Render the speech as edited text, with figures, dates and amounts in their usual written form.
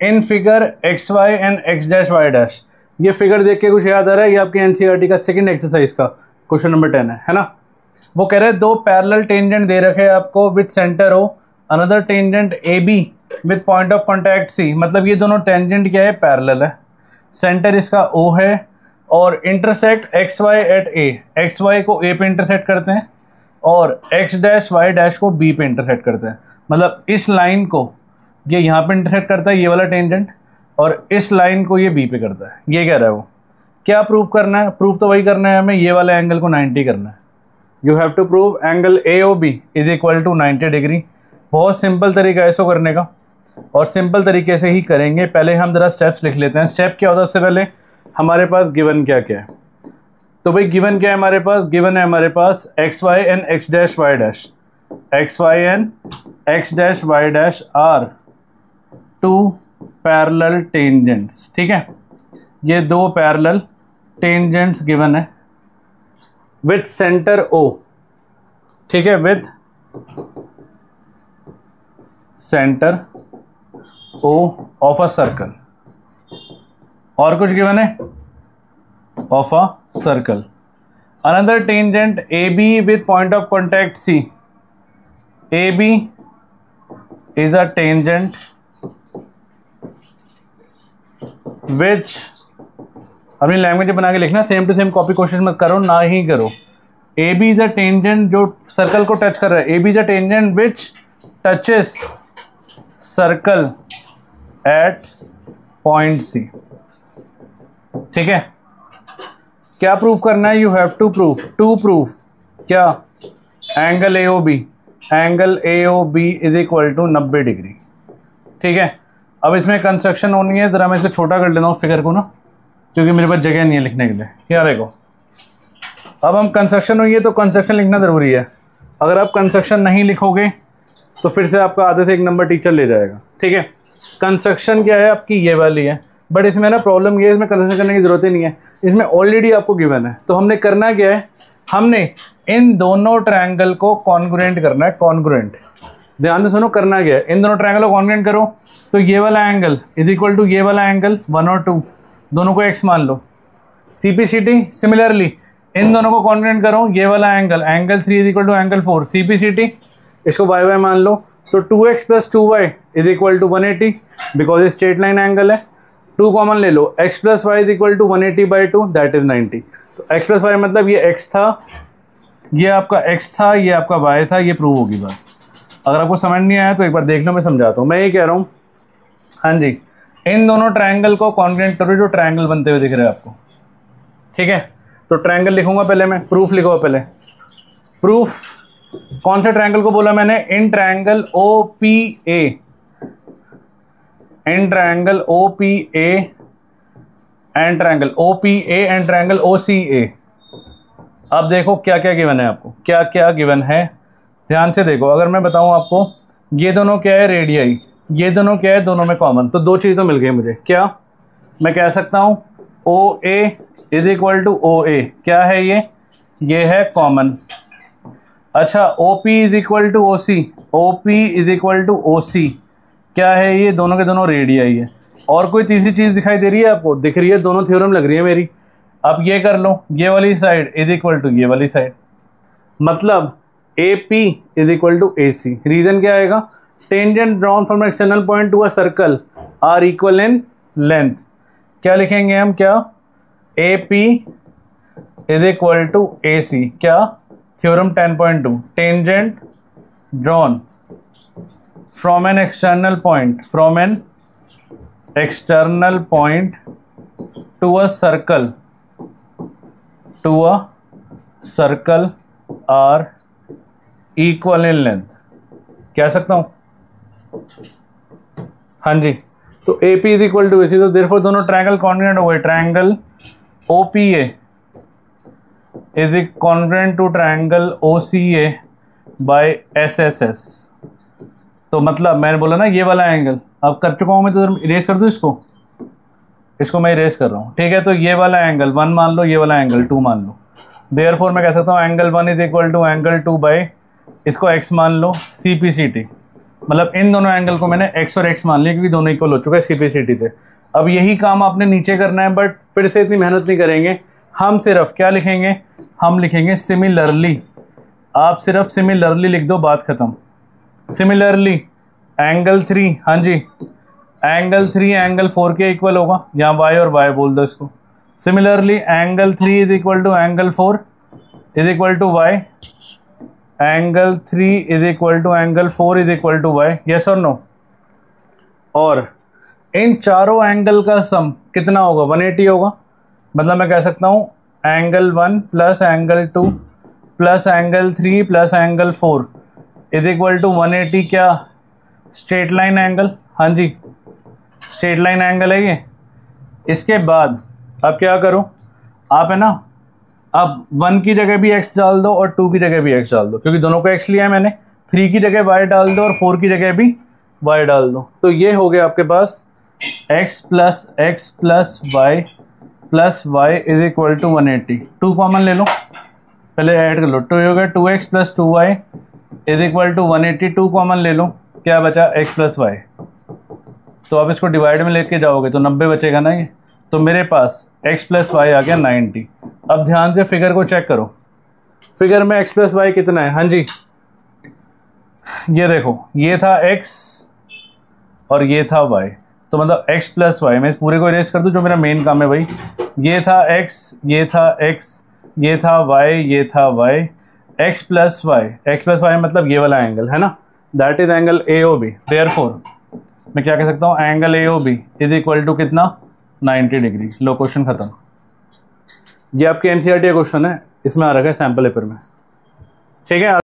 In figure X Y and X dash Y dash, ये figure देख के कुछ याद आ रहा है? ये आपके एनसीईआरटी का सेकंड एक्सरसाइज का क्वेश्चन नंबर 10 है ना। वो कह रहे हैं दो पैरेलल टेंजेंट दे रखे हैं आपको with centre O, another tangent A B with point of contact C. मतलब ये दोनों टेंजेंट क्या है? पैरेलल है, सेंटर इसका ओ है और इंटरसेक्ट एक्स वाई एट ए, एक्स वाई को ए पे इंटरसेक्ट करते हैं और एक्स डैश वाई डैश को बी पे इंटरसेक्ट करते हैं। मतलब इस लाइन को ये यहाँ पे इंटरसेक्ट करता है ये वाला टेंजेंट, और इस लाइन को ये बी पे करता है। ये कह रहा है वो। क्या प्रूफ करना है? प्रूफ तो वही करना है हमें, ये वाला एंगल को 90 करना है। You have to prove angle A O B is equal to 90 degree. बहुत सिंपल तरीका है इसको करने का और सिंपल तरीके से ही करेंगे। पहले हम ज़रा स्टेप्स लिख लेते हैं। स्टेप क्या होता है उससे पहले हमारे पास गिवन क्या क्या है। तो भाई गिवन क्या है हमारे पास? गिवन है हमारे पास X Y and X dash Y dash, X Y and X dash Y dash are two parallel tangents. ठीक है, ये दो पैरेलल टेंजेंट्स गिवन है विथ सेंटर ओ। ठीक है, with centre O of a circle. और कुछ गिवन है? Of a circle. Another tangent A B with point of contact C. A B is a tangent which, अपनी language बना के लिखना, सेम टू सेम कॉपी कोशिश मत करो, ना ही करो। A B is a tangent जो सर्कल को टच कर रहा है। A B is a tangent which touches circle at point C. ठीक है, क्या प्रूफ करना है? यू हैव टू प्रूफ क्या? Angle A O B, angle A O B is equal to 90 degree. ठीक है, अब इसमें कंस्ट्रक्शन होनी है। ज़रा मैं इसको छोटा कर लेता हूँ फिगर को ना, क्योंकि मेरे पास जगह नहीं है लिखने के लिए। क्या देखो, अब हम कंस्ट्रक्शन हुई है तो कंस्ट्रक्शन लिखना ज़रूरी है। अगर आप कंस्ट्रक्शन नहीं लिखोगे तो फिर से आपका आधे से एक नंबर टीचर ले जाएगा। ठीक है, कंस्ट्रक्शन क्या है आपकी? ये वाली है, बट इसमें ना प्रॉब्लम ये है, इसमें कंस्ट्रक्शन करने की ज़रूरत ही नहीं है, इसमें ऑलरेडी आपको गिवन है। तो हमने करना क्या है? हमने इन दोनों ट्रायंगल को कॉन्ग्रुएंट करना है। कॉन्ग्रुएंट, ध्यान से सुनो, करना क्या है? इन दोनों ट्रायंगल को कॉन्ग्रुएंट करो तो ये वाला एंगल इज इक्वल टू ये वाला एंगल 1 और 2, दोनों को x मान लो। CPCT सिमिलरली इन दोनों को कॉन्ग्रुएंट करो, ये वाला angle, angle 3 is equal to angle 4। CPCT इसको y मान लो, तो 2x plus 2y is equal to 180, because ये स्ट्रेट लाइन एंगल है। 2 कॉमन ले लो, x plus Y is equal to 180/2, that is 90। तो x प्लस वाई मतलब ये x था, ये आपका x था, ये आपका y था, ये प्रूव होगी बात। अगर आपको समझ नहीं आया तो एक बार देख लो, मैं समझाता हूँ। मैं ये कह रहा हूँ, हाँ जी, इन दोनों ट्रायंगल को कॉन्ग्रुएंट करो जो ट्रायंगल बनते हुए दिख रहे हैं आपको। ठीक है, तो ट्रायंगल लिखूंगा पहले मैं, प्रूफ लिखो पहले। प्रूफ कौन से ट्रायंगल को बोला मैंने? In triangle OPA, in triangle OPA and triangle OPA and triangle OCA। अब देखो क्या क्या गिवन है आपको, क्या क्या गिवन है, ध्यान से देखो। अगर मैं बताऊं आपको, ये दोनों क्या है? रेडियाई। ये दोनों क्या है? दोनों में कॉमन। तो दो चीज़ तो मिल गई मुझे। क्या मैं कह सकता हूं? OA is equal to OA, क्या है ये है कॉमन। अच्छा, OP is equal to OC, OP is equal to OC, क्या है ये? दोनों के दोनों रेडियाई है। और कोई तीसरी चीज़ दिखाई दे रही है आपको? दिख रही है, दोनों थ्योरम लग रही है मेरी। अब ये कर लो, ये वाली साइड इज इक्वल टू ये वाली साइड, मतलब AP is equal to AC। Reason क्या आएगा? Tangent drawn from external point to a circle are equal in length. क्या लिखेंगे हम? क्या? AP is equal to AC, क्या? Theorem 10.2, tangent drawn from an external point, from an external point to a circle, to a circle are equal in length. कह सकता हूं? हाँ जी, तो AP is equal to AC, तो therefore दोनों triangle congruent हो गए। Triangle OPA is congruent to triangle OCA by SSS। तो मतलब मैंने बोला ना ये वाला एंगल, अब कर चुका हूं मैं, तो इरेज कर दूं इसको मैं इरेज कर रहा हूं। ठीक है, तो ये वाला एंगल 1 मान लो, ये वाला एंगल 2 मान लो। देयरफॉर मैं कह सकता हूँ angle 1 is equal to angle 2 by, इसको x मान लो, CPCT। मतलब इन दोनों एंगल को मैंने x और x मान लिया क्योंकि दोनों इक्वल हो चुका है सिंप्लिसिटी से। अब यही काम आपने नीचे करना है, बट फिर से इतनी मेहनत नहीं करेंगे। हम सिर्फ क्या लिखेंगे, हम लिखेंगे सिमिलरली। आप सिर्फ सिमिलरली लिख दो, बात खत्म। सिमिलरली एंगल 3, हाँ जी, एंगल 3 एंगल 4 के इक्वल होगा, यहाँ y और y बोल दो इसको। Similarly angle 3 is equal to angle 4 is equal to y, angle 3 is equal to angle 4 is equal to y, yes और नो। और इन चारों एंगल का सम कितना होगा, 180 होगा। मतलब मैं कह सकता हूँ angle 1 plus angle 2 plus angle 3 plus angle 4 is equal to 180। क्या स्ट्रेट लाइन एंगल, हाँ जी स्ट्रेट लाइन एंगल है ये। इसके बाद अब क्या करो, आप है ना, अब 1 की जगह भी x डाल दो और 2 की जगह भी x डाल दो, क्योंकि दोनों को x लिया है मैंने। 3 की जगह y डाल दो और 4 की जगह भी y डाल दो। तो ये हो गया आपके पास x plus y is equal to 180। 2 common ले लो, पहले ऐड कर लो। 2 हो गया 2x plus 2y is equal to 180। 2 common ले लो, क्या बचा x प्लस y। तो आप इसको डिवाइड में लेके जाओगे तो 90 बचेगा ना ये। तो मेरे पास x प्लस वाई आ गया 90। अब ध्यान से फिगर को चेक करो, फिगर में x प्लस वाई कितना है, हाँ जी ये देखो, ये था x और ये था y। तो मतलब x प्लस वाई, मैं इस पूरे को इरेज कर दूं जो मेरा मेन काम है भाई। ये था x, ये था x, ये था y, ये था y, x प्लस वाई मतलब ये वाला एंगल है ना, that is angle AOB। Therefore मैं क्या कह सकता हूँ, angle AOB is equal to कितना, 90 डिग्री। लो क्वेश्चन खत्म। ये आपके NCERT क्वेश्चन है, इसमें आ रखा है सैम्पल पेपर में, ठीक है।